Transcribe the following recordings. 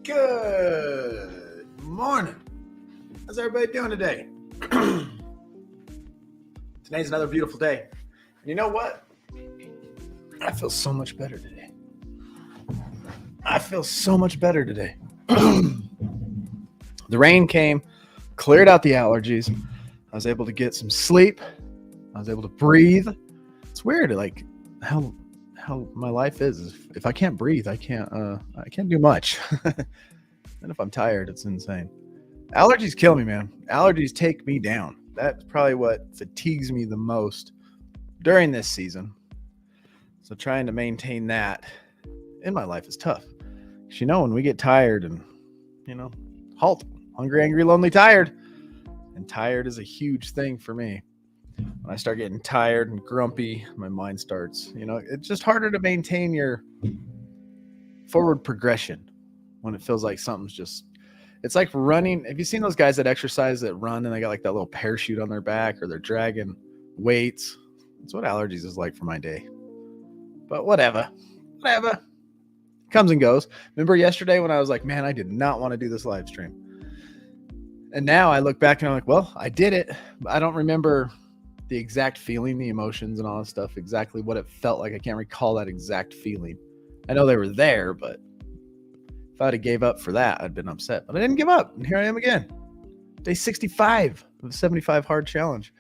Good morning. How's everybody doing today? Today's another beautiful day. And you know what? I feel so much better today. The rain came, cleared out the allergies. I was able to get some sleep. I was able to breathe. It's weird, like how my life is. If I can't breathe, I can't do much. And if I'm tired, it's insane. Allergies kill me, man. Allergies take me down. That's probably what fatigues me the most during this season. So trying to maintain that in my life is tough. Because when we get tired and, halt. Hungry, angry, lonely, tired. And tired is a huge thing for me. When I start getting tired and grumpy, my mind starts, it's just harder to maintain your forward progression when it feels like it's like running. Have you seen those guys that exercise that run and they got like that little parachute on their back or they're dragging weights? That's what allergies is like for my day. But whatever. Comes and goes. Remember yesterday when I was like, man, I did not want to do this live stream. And now I look back and I'm like, well, I did it. I don't remember the exact feeling, the emotions and all that stuff, exactly what it felt like. I can't recall that exact feeling. I know they were there, but if I'd have gave up for that, I'd been upset. But I didn't give up. And here I am again. Day 65 of the 75 hard challenge.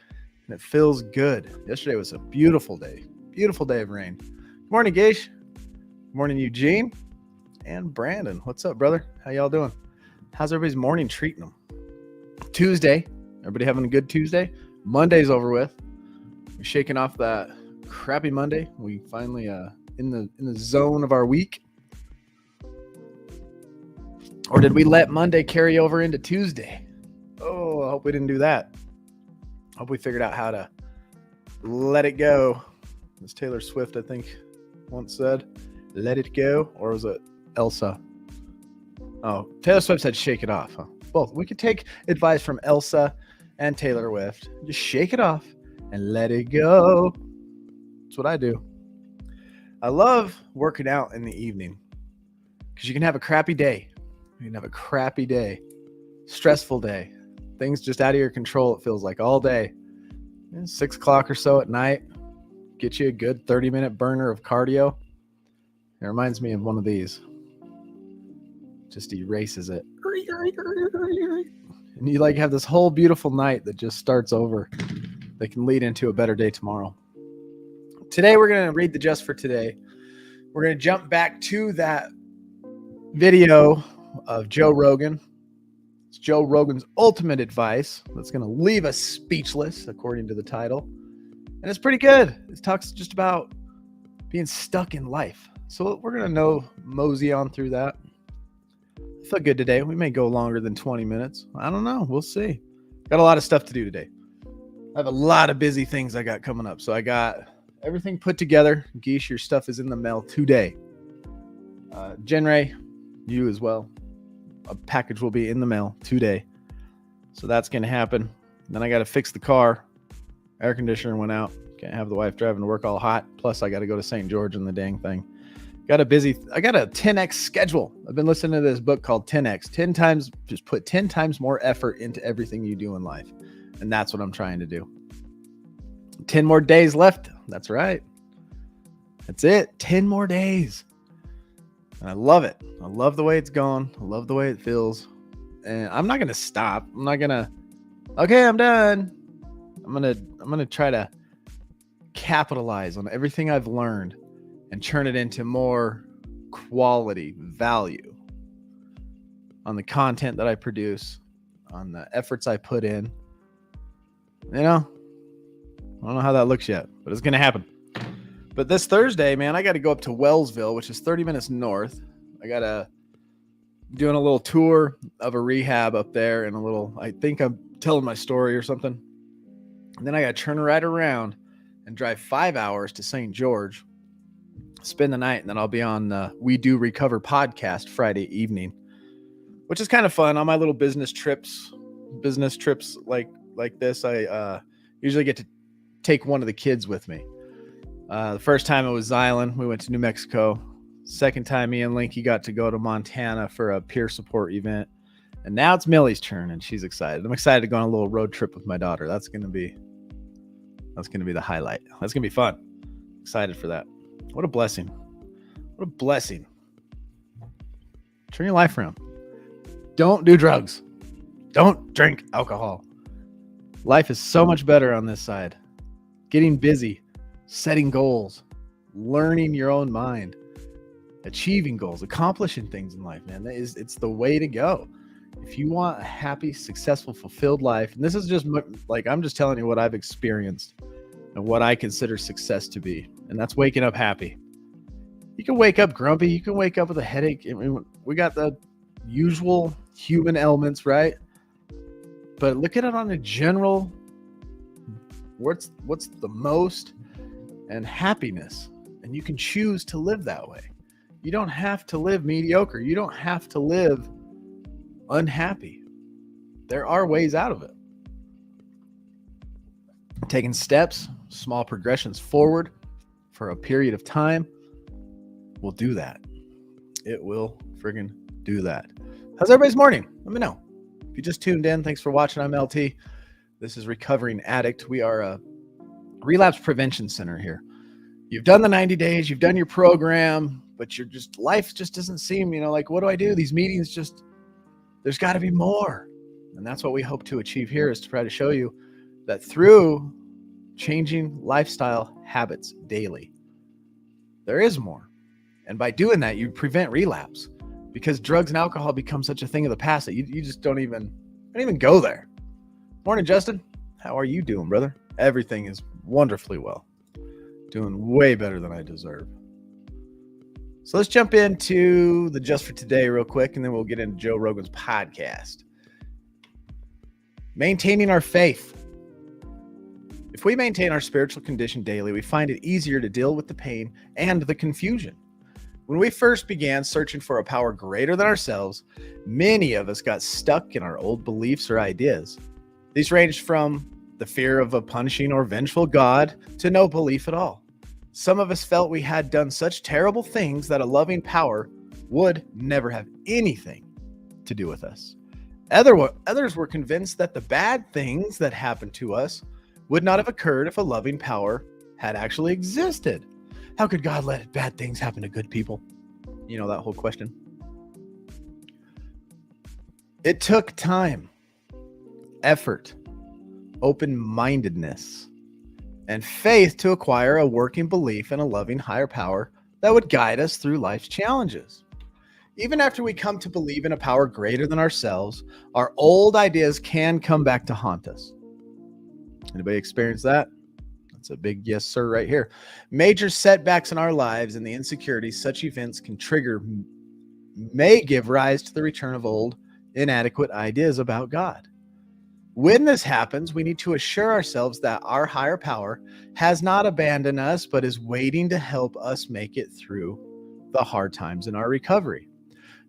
And it feels good. Yesterday was a beautiful day. Beautiful day of rain. Good morning, Gage. Good morning, Eugene. And Brandon. What's up, brother? How y'all doing? How's everybody's morning treating them? Tuesday. Everybody having a good Tuesday? Monday's over with. We're shaking off that crappy Monday. We finally in the zone of our week. Or did we let Monday carry over into Tuesday? Oh, I hope we didn't do that. I hope we figured out how to let it go. As Taylor Swift, I think, once said, let it go. Or was it Elsa? Oh, Taylor Swift said shake it off. Huh? Well, we could take advice from Elsa and Taylor Swift. Just shake it off and let it go. That's what I do. I love working out in the evening because you can have a crappy day. You can have a crappy day, stressful day, things just out of your control. It feels like all day. 6 o'clock or so at night, get you a good 30-minute burner of cardio. It reminds me of one of these. Just erases it. And you have this whole beautiful night that just starts over. That can lead into a better day tomorrow. Today, we're going to read the Just for Today. We're going to jump back to that video of Joe Rogan. It's Joe Rogan's ultimate advice that's going to leave us speechless, according to the title. And it's pretty good. It talks just about being stuck in life. So we're going to mosey on through that. I feel good today. We may go longer than 20 minutes. I don't know. We'll see. Got a lot of stuff to do today. I have a lot of busy things I got coming up. So I got everything put together. Geesh, your stuff is in the mail today. Genray, you as well. A package will be in the mail today. So that's going to happen. Then I got to fix the car. Air conditioner went out. Can't have the wife driving to work all hot. Plus, I got to go to St. George and the dang thing. I got a 10x schedule. I've been listening to this book called 10x. 10 times, just put 10 times more effort into everything you do in life. And that's what I'm trying to do. 10 more days left. That's right. That's it. 10 more days. And I love it. I love the way it's going. I love the way it feels. And I'm not going to stop. I'm not going to, okay, I'm done. I'm going to try to capitalize on everything I've learned and turn it into more quality value on the content that I produce, on the efforts I put in. I don't know how that looks yet, but it's going to happen. But this Thursday, man, I got to go up to Wellsville, which is 30 minutes north. I got to doing a little tour of a rehab up there and I think I'm telling my story or something. And then I got to turn right around and drive 5 hours to St. George, spend the night, and then I'll be on the We Do Recover podcast Friday evening, which is kind of fun. On my little business trips like this, I usually get to take one of the kids with me. The first time it was Zylan. We went to New Mexico. Second time me and Linky got to go to Montana for a peer support event. And now it's Millie's turn, and she's excited. I'm excited to go on a little road trip with my daughter. That's gonna be the highlight. That's gonna be fun. Excited for that. What a blessing. What a blessing. Turn your life around. Don't do drugs. Don't drink alcohol. Life is so much better on this side. Getting busy, setting goals, learning your own mind, achieving goals, accomplishing things in life, man. It's the way to go. If you want a happy, successful, fulfilled life, and this is just like, I'm just telling you what I've experienced and what I consider success to be. And that's waking up happy. You can wake up grumpy. You can wake up with a headache. I mean, we got the usual human elements, right? But look at it on a general, what's the most, and happiness. And you can choose to live that way. You don't have to live mediocre. You don't have to live unhappy. There are ways out of it. Taking steps, small progressions forward for a period of time will do that. It will friggin' do that. How's everybody's morning? Let me know. If you just tuned in, thanks for watching. I'm LT. This is Recovering Addict. We are a relapse prevention center here. You've done the 90 days, you've done your program, but life just doesn't seem, like, what do I do? These meetings there's got to be more. And that's what we hope to achieve here, is to try to show you that through changing lifestyle habits daily, there is more. And by doing that, you prevent relapse, because drugs and alcohol become such a thing of the past that you just don't even go there. Morning, Justin. How are you doing, brother? Everything is wonderfully well. Doing way better than I deserve. So let's jump into the Just for Today real quick, and then we'll get into Joe Rogan's podcast. Maintaining our faith. If we maintain our spiritual condition daily, we find it easier to deal with the pain and the confusion. When we first began searching for a power greater than ourselves, many of us got stuck in our old beliefs or ideas. These ranged from the fear of a punishing or vengeful God to no belief at all. Some of us felt we had done such terrible things that a loving power would never have anything to do with us. Others were convinced that the bad things that happened to us would not have occurred if a loving power had actually existed. How could God let bad things happen to good people? You know, that whole question. It took time, effort, open-mindedness, and faith to acquire a working belief in a loving higher power that would guide us through life's challenges. Even after we come to believe in a power greater than ourselves, our old ideas can come back to haunt us. Anybody experience that? That's a big yes, sir, right here. Major setbacks in our lives and the insecurities such events can trigger may give rise to the return of old, inadequate ideas about God. When this happens, we need to assure ourselves that our higher power has not abandoned us, but is waiting to help us make it through the hard times in our recovery.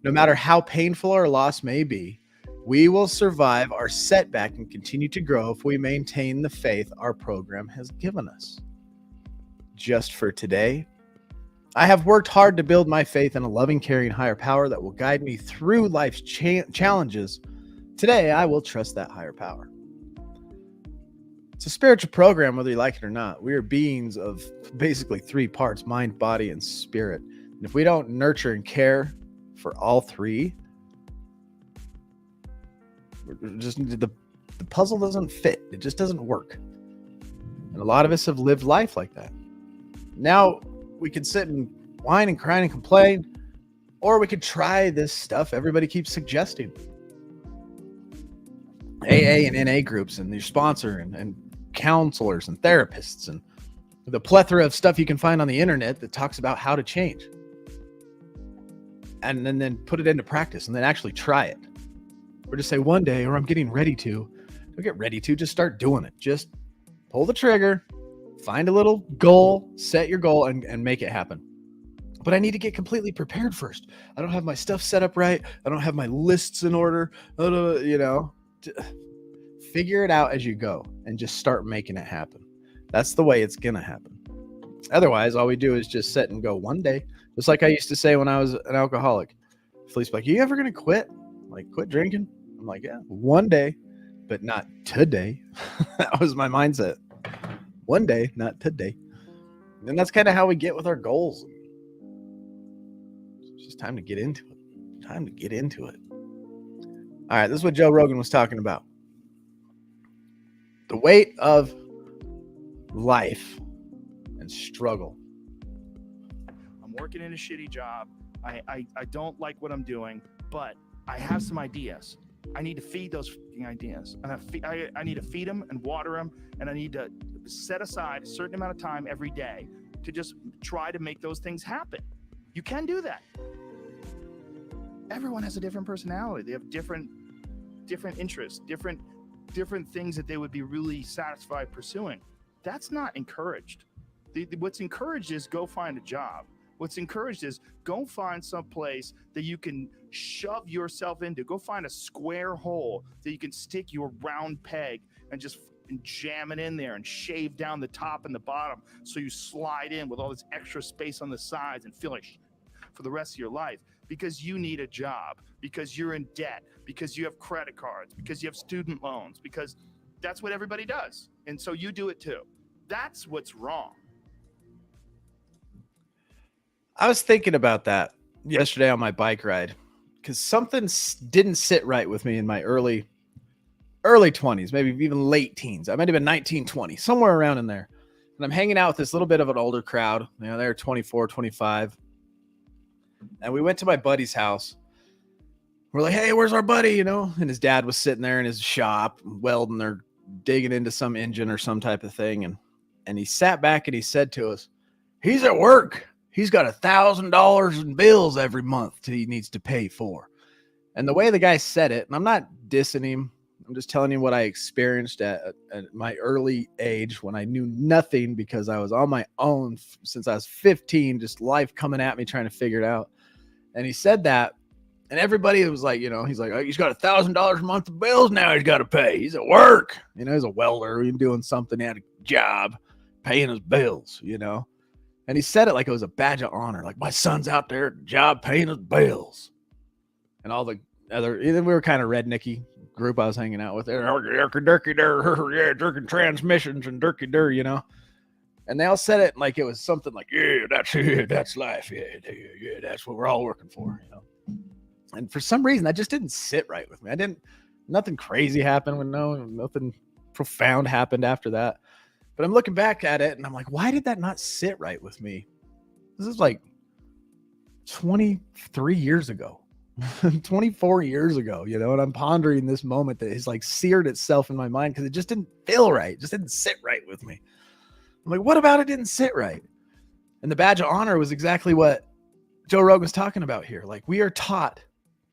No matter how painful our loss may be, we will survive our setback and continue to grow if we maintain the faith our program has given us. Just for today, I have worked hard to build my faith in a loving, caring higher power that will guide me through life's challenges. Today, I will trust that higher power. It's a spiritual program, whether you like it or not. We are beings of basically three parts: mind, body, and spirit. And if we don't nurture and care for all three, just the puzzle doesn't fit. It just doesn't work. And a lot of us have lived life like that. Now we could sit and whine and cry and complain, or we could try this stuff everybody keeps suggesting. AA and NA groups and your sponsor and counselors and therapists and the plethora of stuff you can find on the internet that talks about how to change. And then put it into practice and then actually try it. Or just say one day, or I'm getting ready to. Don't get ready to, just start doing it. Just pull the trigger, find a little goal, set your goal, and make it happen. But I need to get completely prepared first. I don't have my stuff set up right. I don't have my lists in order. Figure it out as you go and just start making it happen. That's the way it's going to happen. Otherwise, all we do is just sit and go one day, Just like I used to say when I was an alcoholic. Felice's like, you ever going to quit? Like, quit drinking? I'm like, yeah, one day, but not today. That was my mindset. One day, not today. And that's kind of how we get with our goals. It's just time to get into it. Time to get into it. All right, this is what Joe Rogan was talking about. The weight of life and struggle. I'm working in a shitty job. I don't like what I'm doing, but I have some ideas. I need to feed those ideas. And I need to feed them and water them, and I need to set aside a certain amount of time every day to just try to make those things happen. You can do that. Everyone has a different personality. They have different interests, different things that they would be really satisfied pursuing. That's not encouraged. What's encouraged is go find a job. What's encouraged is go find some place that you can shove yourself into. Go find a square hole that you can stick your round peg and just jam it in there and shave down the top and the bottom so you slide in with all this extra space on the sides and feel like for the rest of your life, because you need a job, because you're in debt, because you have credit cards, because you have student loans, because that's what everybody does. And so you do it too. That's what's wrong. I was thinking about that yesterday on my bike ride because something didn't sit right with me in my early 20s, maybe even late teens. I might have been 19, 20, somewhere around in there. And I'm hanging out with this little bit of an older crowd. You know, they're 24, 25. And we went to my buddy's house. We're like, hey, where's our buddy? You know, and his dad was sitting there in his shop welding or digging into some engine or some type of thing. And he sat back and he said to us, he's at work. He's got $1,000 in bills every month that he needs to pay for. And the way the guy said it, and I'm not dissing him, I'm just telling you what I experienced at my early age when I knew nothing because I was on my own since I was 15, just life coming at me trying to figure it out. And he said that, and everybody was like, you know, he's like, oh, he's got $1,000 a month of bills now he's got to pay. He's at work. You know, he's a welder. He's doing something. He had a job paying his bills, you know. And he said it like it was a badge of honor. Like, my son's out there at the job paying his bills. And all the other, we were kind of rednecky group I was hanging out with. Yeah, jerking transmissions and dirky-dur, you know. And they all said it like it was something like, yeah, that's life. Yeah, that's what we're all working for, you know. And for some reason, that just didn't sit right with me. Nothing crazy happened. Nothing profound happened after that. But I'm looking back at it and I'm like, why did that not sit right with me? This is like 23 years ago, 24 years ago, you know, and I'm pondering this moment that has like seared itself in my mind because it just didn't feel right. It just didn't sit right with me. I'm like, what about it didn't sit right? And the badge of honor was exactly what Joe Rogan was talking about here. Like, we are taught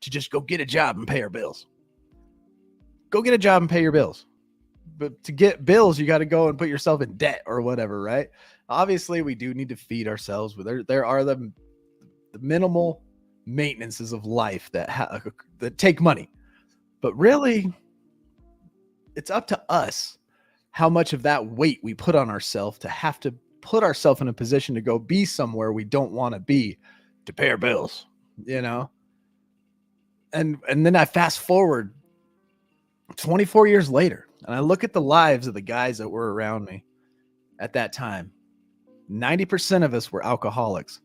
to just go get a job and pay our bills. Go get a job and pay your bills. But to get bills, you got to go and put yourself in debt or whatever, right? Obviously, we do need to feed ourselves. There are the minimal maintenances of life that take money. But really, it's up to us how much of that weight we put on ourselves to have to put ourselves in a position to go be somewhere we don't want to be to pay our bills, you know? And then I fast forward 24 years later, and I look at the lives of the guys that were around me at that time. 90% of us were alcoholics,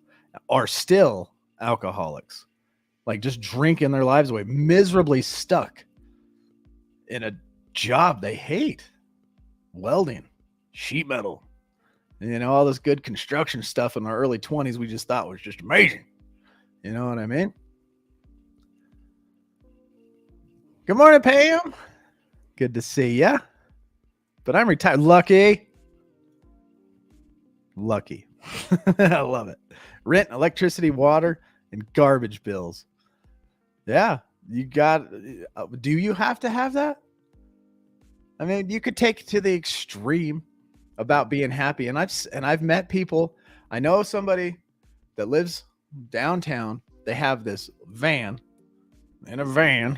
are still alcoholics, like just drinking their lives away, miserably stuck in a job they hate, welding, sheet metal, you know, all this good construction stuff in our early 20s we just thought was just amazing. You know what I mean? Good morning, Pam. Good to see ya. But I'm retired. Lucky. I love it. Rent, electricity, water, and garbage bills. Yeah, you got. Do you have to have that? I mean, you could take it to the extreme about being happy. And I've met people. I know somebody that lives downtown. They have this van,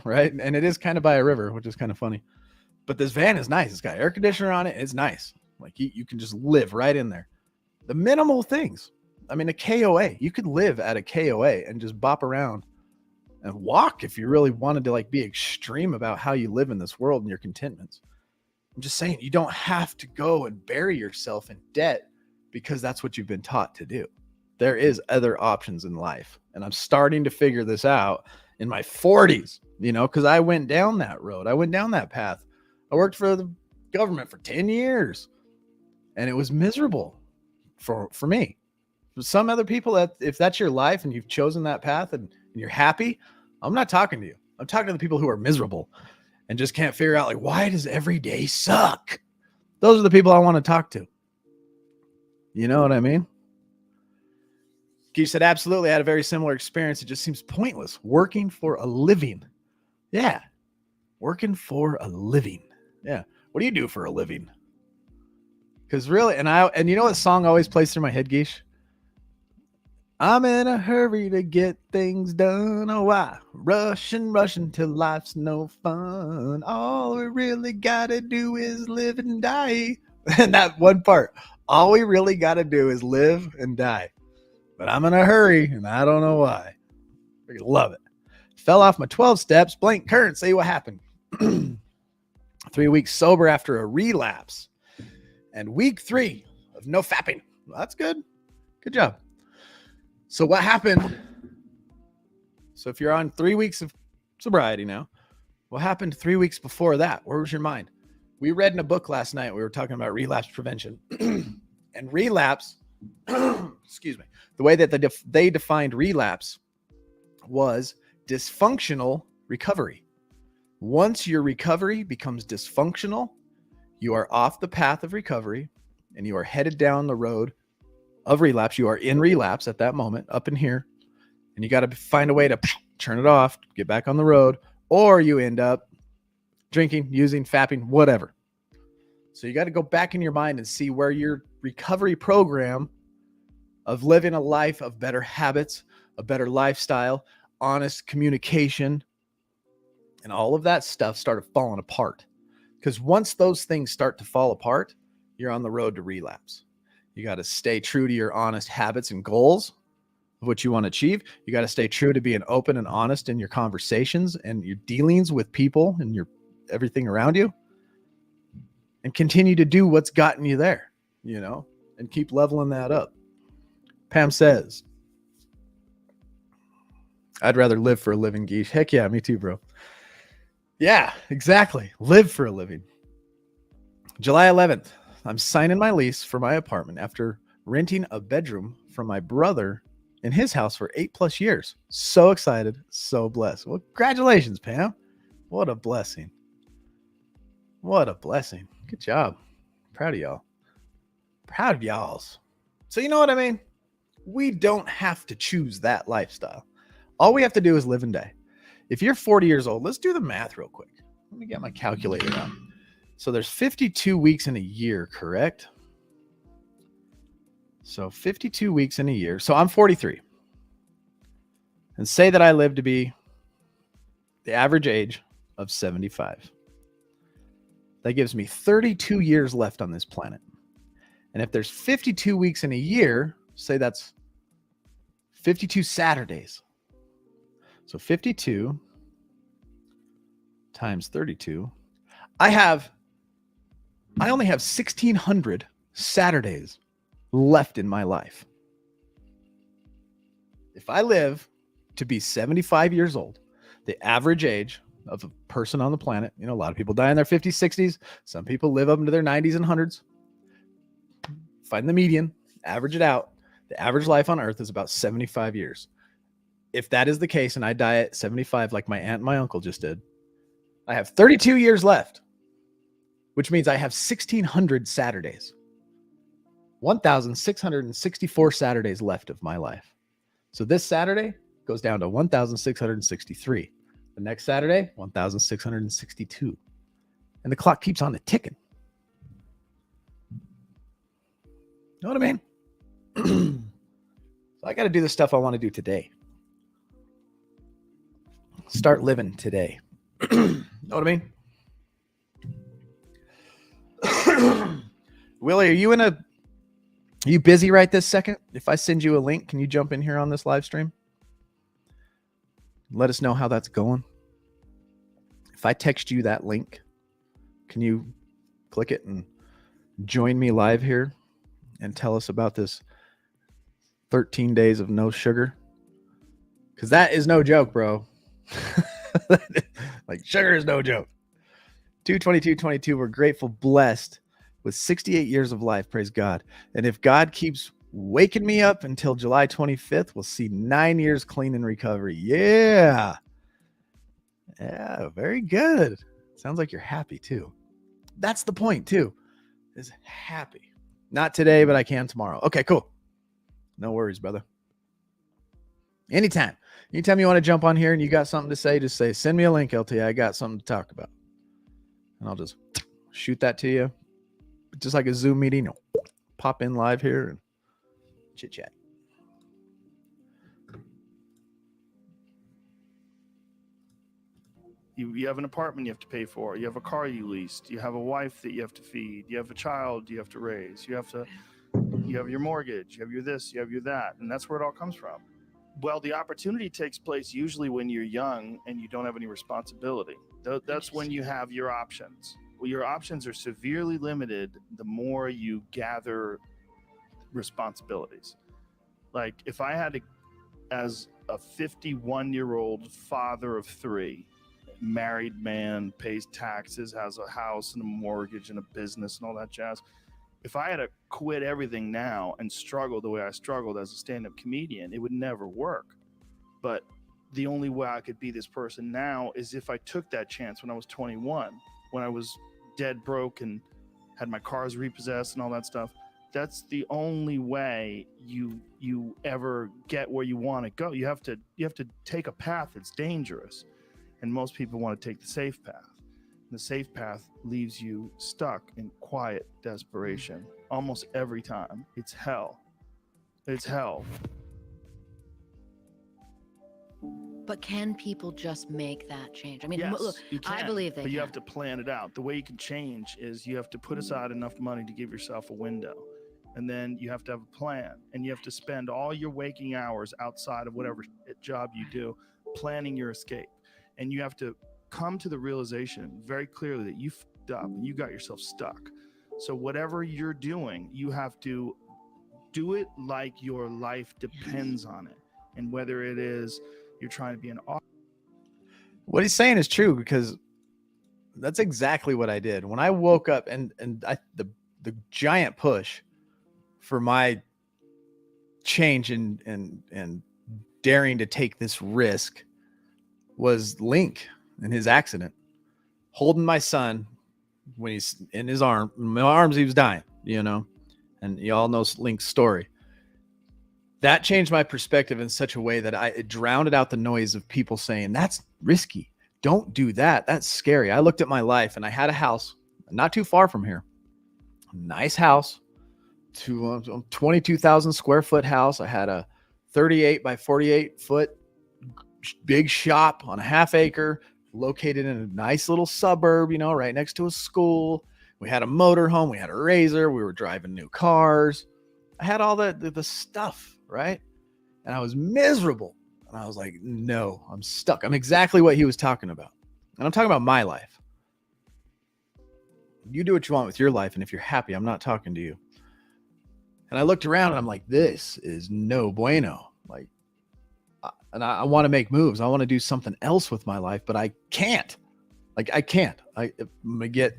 right? And it is kind of by a river, which is kind of funny. But this van is nice. It's got air conditioner on it. It's nice. Like you can just live right in there. The minimal things. I mean, a KOA, you could live at a KOA and just bop around and walk if you really wanted to like be extreme about how you live in this world and your contentments. I'm just saying, you don't have to go and bury yourself in debt because that's what you've been taught to do. There is other options in life. And I'm starting to figure this out in my 40s, you know, because I went down that road. I went down that path. I worked for the government for 10 years and it was miserable for me. For some other people, that if that's your life and you've chosen that path and you're happy, I'm not talking to you. I'm talking to the people who are miserable and just can't figure out, like, why does every day suck? Those are the people I want to talk to. You know what I mean? You said, absolutely. I had a very similar experience. It just seems pointless. Working for a living. Yeah. Working for a living. Yeah. What do you do for a living? Because really, and you know what song always plays through my head, Geesh? I'm in a hurry to get things done. Oh, I rushing till life's no fun. All we really gotta do is live and die. And that one part, all we really gotta do is live and die. But I'm in a hurry, and I don't know why. I love it. Fell off my 12 steps, blank current. See what happened. 3 weeks sober after a relapse. And week 3 of no fapping. Well, that's good. Good job. So what happened? So if you're on 3 weeks of sobriety now, what happened 3 weeks before that? Where was your mind? We read in a book last night. We were talking about relapse prevention. And relapse, excuse me, the way that they defined relapse was dysfunctional recovery. Once your recovery becomes dysfunctional, you are off the path of recovery and you are headed down the road of relapse. You are in relapse at that moment, up in here, and you got to find a way to turn it off, get back on the road, or you end up drinking, using, fapping, whatever. So you got to go back in your mind and see where your recovery program of living a life of better habits, a better lifestyle, honest communication, and all of that stuff started falling apart. Because once those things start to fall apart, you're on the road to relapse. You got to stay true to your honest habits and goals of what you want to achieve. You got to stay true to being open and honest in your conversations and your dealings with people and your everything around you, and continue to do what's gotten you there, you know, and keep leveling that up. Pam says, I'd rather live for a living, Geesh. Heck yeah, me too, bro. Yeah, exactly. Live for a living. July 11th, I'm signing my lease for my apartment after renting a bedroom from my brother in his house for 8+ years. So excited, so blessed. Well, congratulations, Pam. What a blessing. What a blessing. Good job. Proud of y'all. Proud of y'alls. So you know what I mean? We don't have to choose that lifestyle. All we have to do is live and die. If you're 40 years old, let's do the math real quick. Let me get my calculator out. So there's 52 weeks in a year, correct? So 52 weeks in a year. So I'm 43. And say that I live to be the average age of 75. That gives me 32 years left on this planet. And if there's 52 weeks in a year, say that's 52 Saturdays. So 52 times 32. I only have 1,600 Saturdays left in my life. If I live to be 75 years old, the average age of a person on the planet, you know, a lot of people die in their 50s, 60s. Some people live up into their 90s and 100s. Find the median, average it out. The average life on earth is about 75 years. If that is the case and I die at 75 like my aunt and my uncle just did, I have 32 years left, which means I have 1,600 Saturdays. 1,664 Saturdays left of my life. So this Saturday goes down to 1,663. The next Saturday, 1,662. And the clock keeps on ticking. You know what I mean? So I got to do the stuff I want to do today. Start living today. Know what I mean? Willie, are you in a Are you busy right this second? If I send you a link, can you jump in here on this live stream? Let us know how that's going. If I text you that link, can you click it and join me live here and tell us about this 13 days of no sugar? Because that is no joke, bro. Like, sugar is no joke. 2/22/22, we're grateful, blessed with 68 years of life. Praise God. And if God keeps waking me up until July 25th, we'll see 9 years clean and recovery. Yeah. Yeah, very good. Sounds like you're happy too. That's the point too, is happy. Not today, but I can tomorrow. Okay, cool. No worries, brother. Anytime you want to jump on here and you got something to say, just say, send me a link, LT. I got something to talk about. And I'll just shoot that to you. Just like a Zoom meeting, pop in live here and chit chat. You have an apartment you have to pay for. You have a car you leased. You have a wife that you have to feed. You have a child you have to raise. You have your mortgage. You have your this. You have your that. And that's where it all comes from. Well, the opportunity takes place usually when you're young and you don't have any responsibility. That's when you have your options. Well, your options are severely limited the more you gather responsibilities. Like if I had to, as a 51-year-old father of 3, married man, pays taxes, has a house and a mortgage and a business and all that jazz. If I had to quit everything now and struggle the way I struggled as a stand-up comedian, it would never work. But the only way I could be this person now is if I took that chance when I was 21, when I was dead broke and had my cars repossessed and all that stuff. That's the only way you ever get where you want to go. You have to take a path that's dangerous. And most people want to take the safe path. The safe path leaves you stuck in quiet desperation almost every time. It's hell. It's hell. But can people just make that change? I mean, Yes, look, you can, I believe they but you can. have to plan it out. The way you can change is you have to put aside enough money to give yourself a window. And then you have to have a plan. And you have to spend all your waking hours outside of whatever job you do planning your escape. And you have to come to the realization very clearly that you fucked up and you got yourself stuck. So whatever you're doing, you have to do it like your life depends on it. And whether it is you're trying to be an author. What he's saying is true, because that's exactly what I did. When I woke up and the giant push for my change and daring to take this risk was Link and his accident, holding my son when he's in my arms, he was dying, and you all know Link's story. That changed my perspective in such a way that it drowned out the noise of people saying, that's risky. Don't do that. That's scary. I looked at my life and I had a house not too far from here. Nice house, 22,000 square foot house. I had a 38 by 48 foot big shop on a half acre located in a nice little suburb, right next to a school. We had a motor home. We had a razor. We were driving new cars. I had all the stuff, right? And I was miserable. And I was like, no, I'm stuck. I'm exactly what he was talking about. And I'm talking about my life. You do what you want with your life. And if you're happy, I'm not talking to you. And I looked around and I'm like, this is no bueno. Like, and I want to make moves. I want to do something else with my life, but I can't. I can't. I'm going to get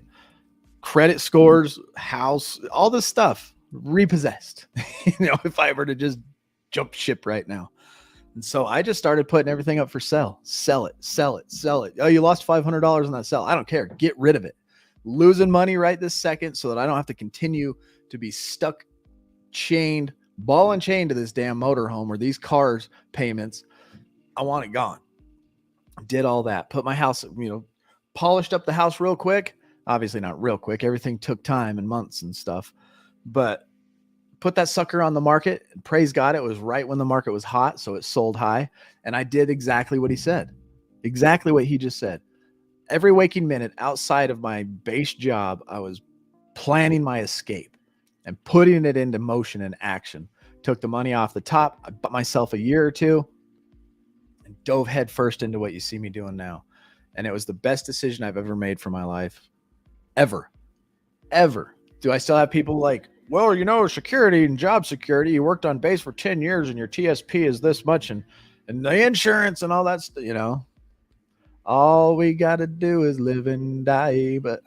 credit scores, house, all this stuff repossessed, if I were to just jump ship right now. And so I just started putting everything up for sell. Sell it. Oh, you lost $500 on that sell. I don't care. Get rid of it. Losing money right this second so that I don't have to continue to be stuck, chained, ball and chain to this damn motorhome or these cars payments. I want it gone. Did all that. Put my house, polished up the house real quick. Obviously not real quick. Everything took time and months and stuff. But put that sucker on the market. Praise God, it was right when the market was hot, so it sold high. And I did exactly what he said. Exactly what he just said. Every waking minute outside of my base job, I was planning my escape. and putting it into motion and action. Took the money off the top. I bought myself a year or two and dove headfirst into what you see me doing now. And it was the best decision I've ever made for my life. Ever. Do I still have people like, well, security and job security, you worked on base for 10 years and your TSP is this much and the insurance and all that stuff, all we got to do is live and die. But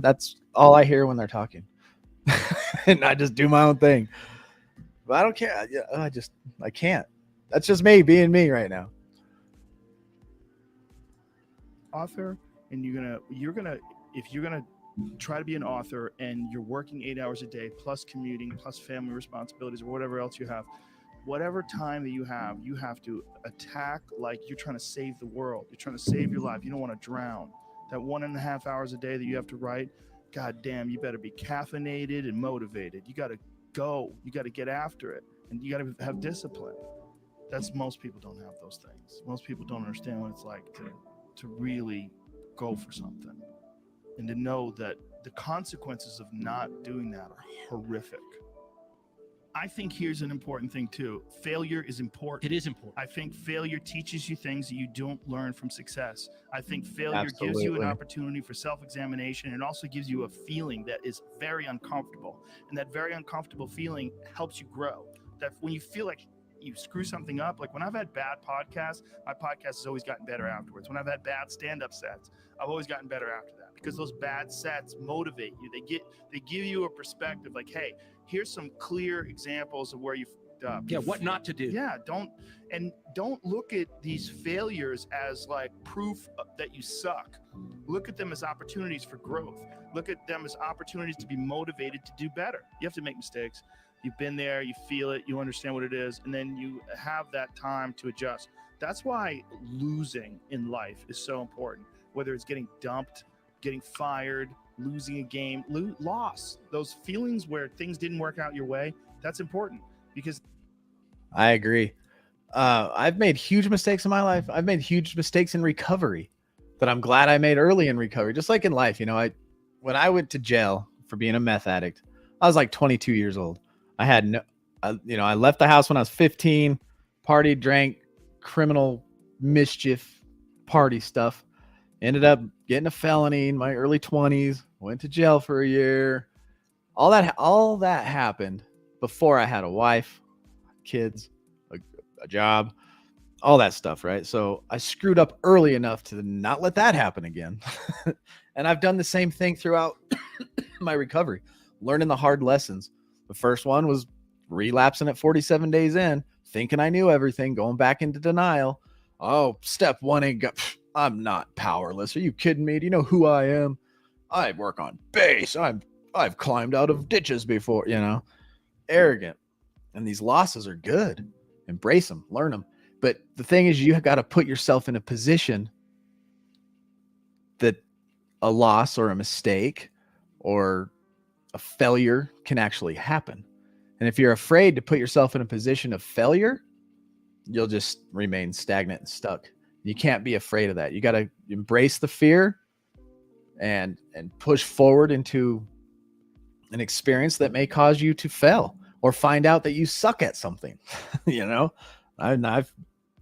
that's all I hear when they're talking. And I just do my own thing. But I don't care. I can't. That's just me being me right now. Author, and you're gonna if you're gonna try to be an author and you're working 8 hours a day plus commuting plus family responsibilities or whatever else you have, whatever time that you have to attack like you're trying to save the world. You're trying to save your life. You don't want to drown. That 1.5 hours a day that you have to write, god damn, you better be caffeinated and motivated. You got to go. You got to get after it, and you got to have discipline. Most people don't have those things. Most people don't understand what it's like to really go for something, and to know that the consequences of not doing that are horrific. I think here's an important thing too. Failure is important. It is important. I think failure teaches you things that you don't learn from success. I think failure Absolutely. gives you an opportunity for self-examination, and also gives you a feeling that is very uncomfortable. And that very uncomfortable feeling helps you grow. That when you feel like you screw something up, like when I've had bad podcasts, my podcast has always gotten better afterwards. When I've had bad stand-up sets, I've always gotten better after that, because those bad sets motivate you. They give you a perspective like, hey, here's some clear examples of where you fucked up. Yeah, what not to do. Yeah, don't look at these failures as like proof that you suck. Look at them as opportunities for growth. Look at them as opportunities to be motivated to do better. You have to make mistakes. You've been there, you feel it, you understand what it is, and then you have that time to adjust. That's why losing in life is so important. Whether it's getting dumped, getting fired, losing a game, loss, those feelings where things didn't work out your way, that's important, because I agree. I've made huge mistakes in my life. I've made huge mistakes in recovery that I'm glad I made early in recovery. Just like in life, when I went to jail for being a meth addict, I was like 22 years old. I left the house when I was 15, partied, drank, criminal mischief, party stuff. Ended up getting a felony in my early 20s, went to jail for a year. All that happened before I had a wife, kids, a job, all that stuff, right? So I screwed up early enough to not let that happen again. And I've done the same thing throughout my recovery, learning the hard lessons. The first one was relapsing at 47 days in, thinking I knew everything, going back into denial. Oh, step one ain't got... I'm not powerless. Are you kidding me? Do you know who I am? I work on base. I've climbed out of ditches before, arrogant. And these losses are good. Embrace them, learn them. But the thing is, you got to put yourself in a position that a loss or a mistake or a failure can actually happen. And if you're afraid to put yourself in a position of failure, you'll just remain stagnant and stuck. You can't be afraid of that. You got to embrace the fear and push forward into an experience that may cause you to fail or find out that you suck at something. I've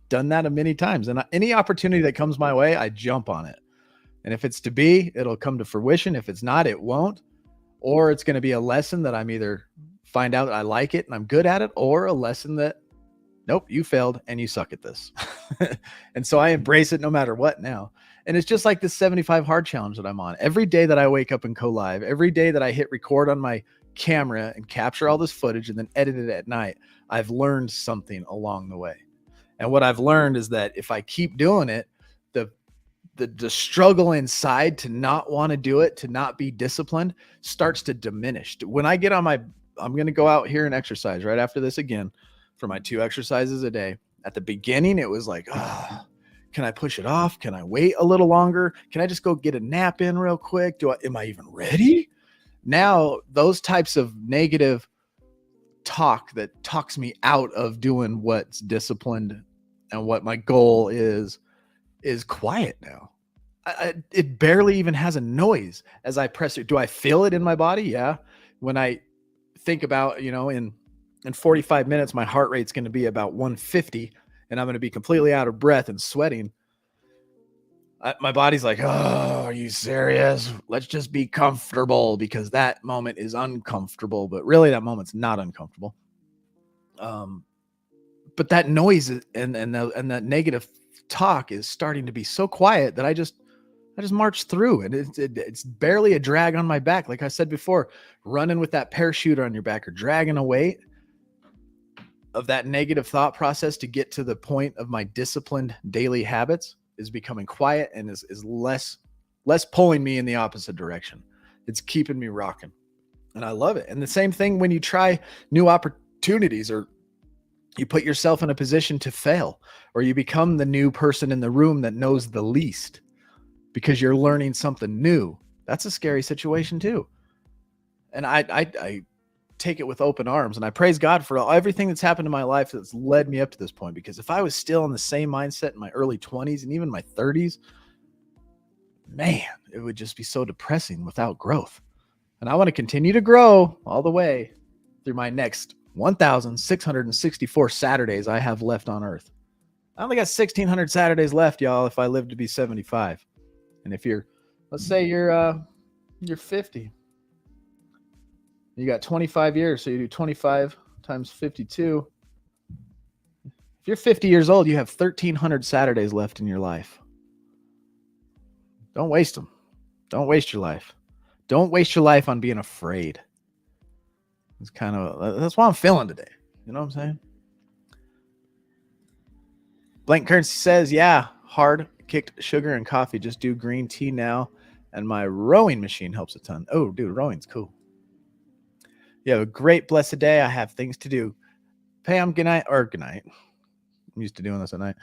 done that many times, and any opportunity that comes my way, I jump on it. And if it's to be, it'll come to fruition. If it's not, it won't. Or it's going to be a lesson that I'm either find out I like it and I'm good at it, or a lesson that, nope, you failed and you suck at this. And so I embrace it no matter what now. And it's just like this 75 hard challenge that I'm on. Every day that I wake up and go live, every day that I hit record on my camera and capture all this footage and then edit it at night, I've learned something along the way. And what I've learned is that if I keep doing it, the struggle inside to not want to do it, to not be disciplined, starts to diminish. When I get on I'm going to go out here and exercise right after this again for my 2 exercises a day. At the beginning, it was like, can I push it off? Can I wait a little longer? Can I just go get a nap in real quick? Am I even ready? Now, those types of negative talk that talks me out of doing what's disciplined and what my goal is quiet now. It barely even has a noise as I press it. Do I feel it in my body? Yeah. When I think about, in 45 minutes, my heart rate's going to be about 150 and I'm going to be completely out of breath and sweating. My body's like, oh, are you serious? Let's just be comfortable, because that moment is uncomfortable, but really that moment's not uncomfortable. But that noise and that negative talk is starting to be so quiet that I just march through, and it's barely a drag on my back. Like I said before, running with that parachute on your back or dragging a weight of that negative thought process to get to the point of my disciplined daily habits is becoming quiet and is less pulling me in the opposite direction. It's keeping me rocking, and I love it. And the same thing when you try new opportunities, or you put yourself in a position to fail, or you become the new person in the room that knows the least because you're learning something new. That's a scary situation too. And I take it with open arms, and I praise God for everything that's happened in my life that's led me up to this point. Because if I was still in the same mindset in my early 20s and even my 30s, man, it would just be so depressing without growth. And I want to continue to grow all the way through my next 1,664 Saturdays I have left on earth. I only got 1,600 Saturdays left, y'all, if I live to be 75. And if let's say you're 50. You got 25 years, so you do 25 times 52. If you're 50 years old, you have 1,300 Saturdays left in your life. Don't waste them. Don't waste your life. Don't waste your life on being afraid. That's what I'm feeling today. You know what I'm saying? Blank Currency says, yeah, hard kicked sugar and coffee. Just do green tea now. And my rowing machine helps a ton. Oh, dude, rowing's cool. You have a great, blessed day. I have things to do. Pam, good night. I'm used to doing this at night.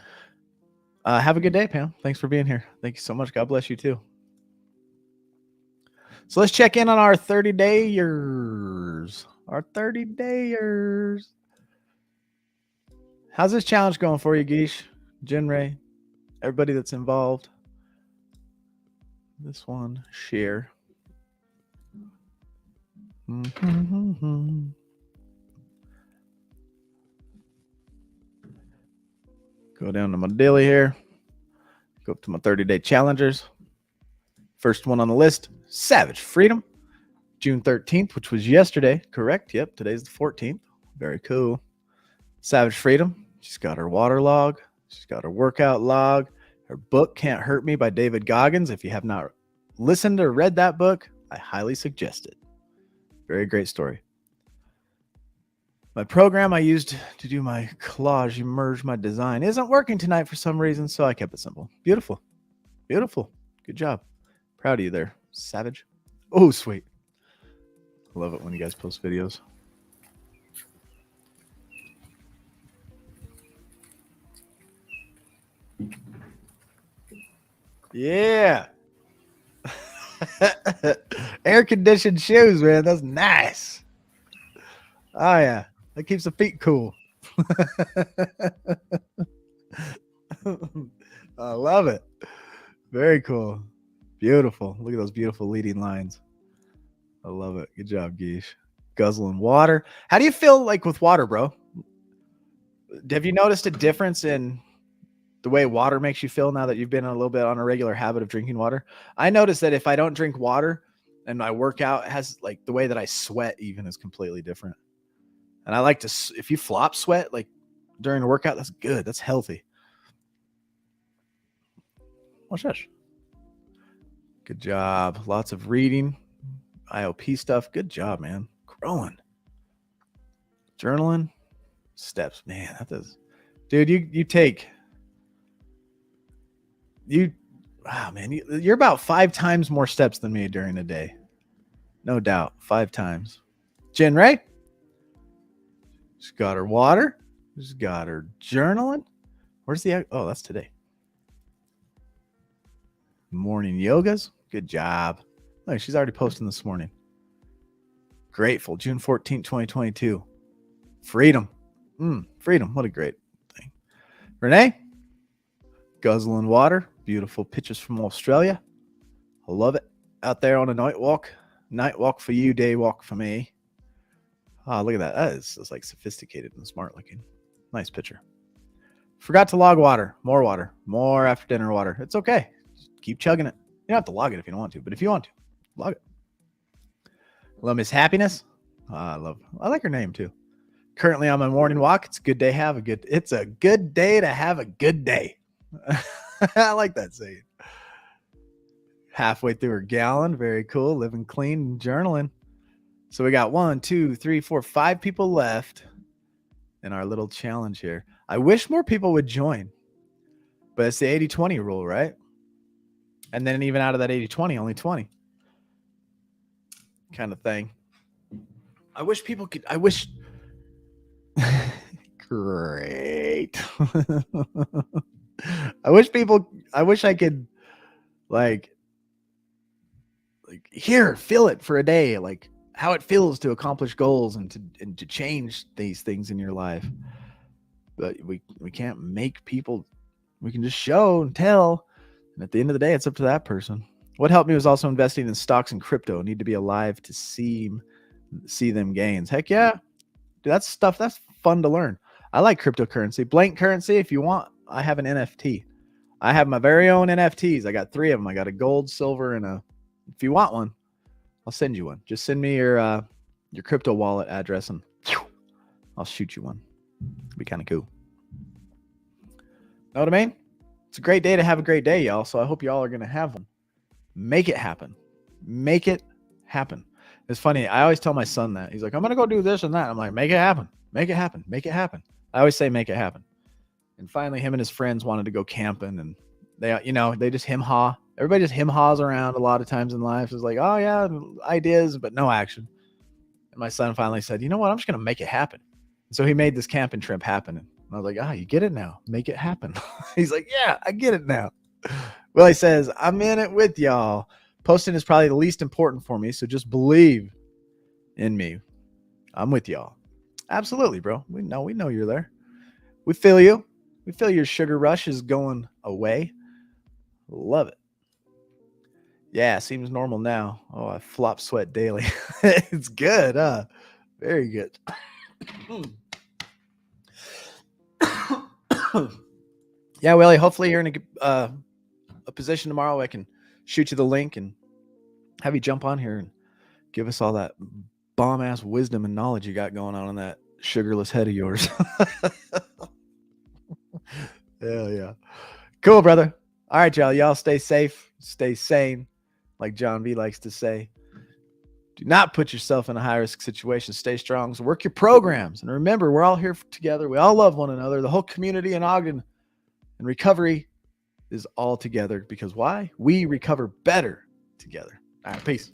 Have a good day, Pam. Thanks for being here. Thank you so much. God bless you too. So let's check in on our 30-dayers. Our 30-dayers. How's this challenge going for you, Geesh, Jen Ray, everybody that's involved? This one, share. Go down to my daily here. Go up to my 30-day challengers. First one on the list, Savage Freedom. June 13th, which was yesterday. Correct. Yep. Today's the 14th. Very cool. Savage Freedom. She's got her water log. She's got her workout log. Her book, Can't Hurt Me by David Goggins. If you have not listened or read that book, I highly suggest it. Very great story. My program I used to do my collage, merge my design, isn't working tonight for some reason, so I kept it simple. Beautiful. Beautiful. Good job. Proud of you there, Savage. Oh, sweet. I love it when you guys post videos. Yeah. Air-conditioned shoes, man. That's nice. Oh, yeah. That keeps the feet cool. I love it. Very cool. Beautiful. Look at those beautiful leading lines. I love it. Good job, Geesh. Guzzling water. How do you feel like with water, bro? Have you noticed a difference in the way water makes you feel now that you've been a little bit on a regular habit of drinking water? I notice that if I don't drink water and my workout has like the way that I sweat even is completely different. And I like to, if you flop sweat like during a workout, that's good. That's healthy. What's that? Good job. Lots of reading, IOP stuff. Good job, man. Growing. Journaling. Steps. Man, that does. Dude, you're about 5 times more steps than me during the day. No doubt. 5 times. Jen Ray. She's got her water. She's got her journaling. Where's the, oh, that's today. Morning yogas. Good job. Oh, she's already posting this morning. Grateful. June 14th, 2022. Freedom. Freedom. What a great thing. Renee. Guzzling water. Beautiful pictures from Australia. I love it. Out there on a night walk. Night walk for you, day walk for me. Oh, look at that. That is like sophisticated and smart looking. Nice picture. Forgot to log water. More after dinner water. It's okay. Just keep chugging it. You don't have to log it if you don't want to, but if you want to, log it. Hello, Miss Happiness. I like her name too. Currently on my morning walk. It's a good day to have a good day. I like that saying. Halfway through her gallon. Very cool. Living clean and journaling. So we got 1, 2, 3, 4, 5 people left in our little challenge here. I wish more people would join, but it's the 80-20 rule, right? And then even out of that 80-20, only 20 kind of thing. I wish people could, great. I wish I could like here, feel it for a day, like how it feels to accomplish goals and to change these things in your life. But we can't make people. We can just show and tell, and at the end of the day, it's up to that person. What helped me was also investing in stocks and crypto. Need to be alive to see them gains. Heck yeah, dude, that's stuff that's fun to learn. I like cryptocurrency, blank currency. If you want, I have an NFT. I have my very own NFTs. I got 3 of them. I got a gold, silver, and a. If you want one, I'll send you one. Just send me your crypto wallet address and I'll shoot you one. It'd be kind of cool. Know what I mean? It's a great day to have a great day, y'all. So I hope y'all are going to have one. Make it happen. Make it happen. It's funny. I always tell my son that. He's like, I'm going to go do this and that. I'm like, make it happen. Make it happen. Make it happen. I always say make it happen. And finally, him and his friends wanted to go camping, and they just him-haw. Everybody just him-haws around a lot of times in life. It's like, oh yeah, ideas, but no action. And my son finally said, you know what? I'm just going to make it happen. And so he made this camping trip happen. And I was like, you get it now. Make it happen. He's like, yeah, I get it now. Well, he says, I'm in it with y'all. Posting is probably the least important for me, so just believe in me. I'm with y'all. Absolutely, bro. We know you're there. We feel you. We feel your sugar rush is going away. Love it. Yeah, seems normal now. Oh, I flop sweat daily. It's good, huh? Very good. Yeah, Willie, hopefully you're in a position tomorrow I can shoot you the link and have you jump on here and give us all that bomb-ass wisdom and knowledge you got going on in that sugarless head of yours. Hell yeah. Cool, brother. All right, y'all. Y'all stay safe. Stay sane. Like John V likes to say. Do not put yourself in a high-risk situation. Stay strong. So work your programs. And remember, we're all here together. We all love one another. The whole community in Ogden and recovery is all together. Because why? We recover better together. All right, peace.